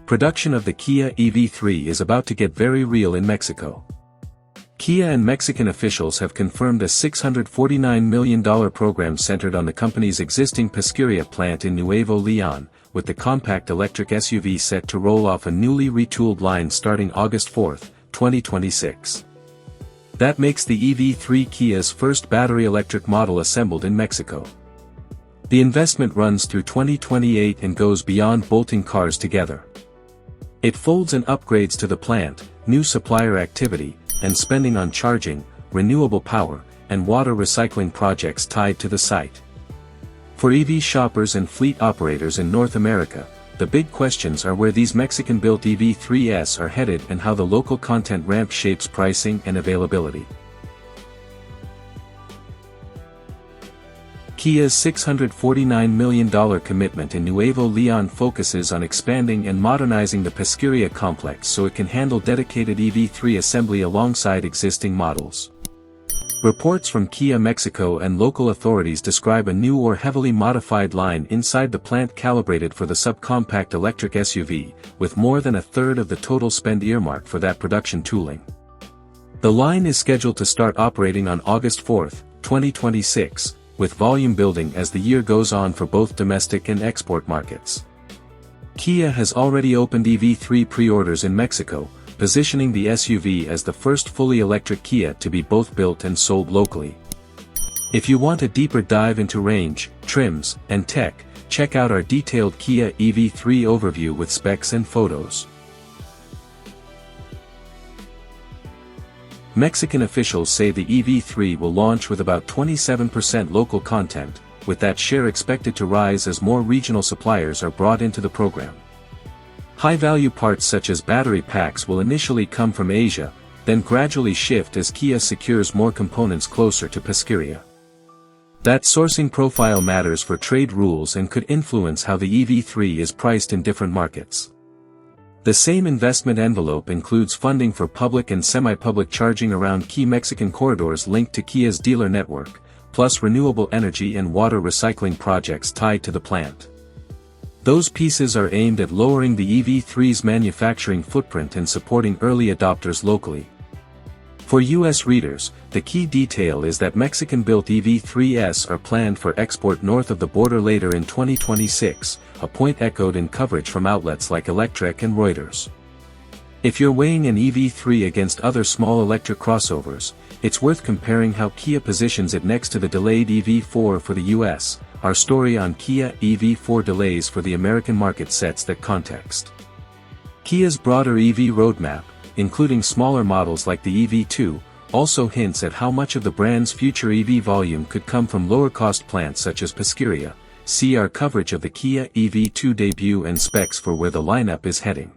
Production of the Kia EV3 is about to get very real in Mexico. Kia and Mexican officials have confirmed a $649 million program centered on the company's existing Pesquería plant in Nuevo, León, with the compact electric SUV set to roll off a newly retooled line starting August 4, 2026. That makes the EV3 Kia's first battery electric model assembled in Mexico. The investment runs through 2028 and goes beyond bolting cars together. It folds and upgrades to the plant, new supplier activity, and spending on charging, renewable power, and water recycling projects tied to the site. For EV shoppers and fleet operators in North America, the big questions are where these Mexican-built EV3s are headed and how the local content ramp shapes pricing and availability. Kia's $649 million commitment in Nuevo León focuses on expanding and modernizing the Pesquería complex so it can handle dedicated EV3 assembly alongside existing models. Reports from Kia Mexico and local authorities describe a new or heavily modified line inside the plant calibrated for the subcompact electric SUV, with more than a third of the total spend earmarked for that production tooling. The line is scheduled to start operating on August 4, 2026. With volume building as the year goes on for both domestic and export markets. Kia has already opened EV3 pre-orders in Mexico, positioning the SUV as the first fully electric Kia to be both built and sold locally. If you want a deeper dive into range, trims, and tech, check out our detailed Kia EV3 overview with specs and photos. Mexican officials say the EV3 will launch with about 27% local content, with that share expected to rise as more regional suppliers are brought into the program. High-value parts such as battery packs will initially come from Asia, then gradually shift as Kia secures more components closer to Pesquería. That sourcing profile matters for trade rules and could influence how the EV3 is priced in different markets. The same investment envelope includes funding for public and semi-public charging around key Mexican corridors linked to Kia's dealer network, plus renewable energy and water recycling projects tied to the plant. Those pieces are aimed at lowering the EV3's manufacturing footprint and supporting early adopters locally. For US readers, the key detail is that Mexican-built EV3s are planned for export north of the border later in 2026, a point echoed in coverage from outlets like Electrek and Reuters. If you're weighing an EV3 against other small electric crossovers, it's worth comparing how Kia positions it next to the delayed EV4 for the US. Our story on Kia EV4 delays for the American market sets that context. Kia's broader EV roadmap, including smaller models like the EV2, also hints at how much of the brand's future EV volume could come from lower-cost plants such as Pesquería. See our coverage of the Kia EV2 debut and specs for where the lineup is heading.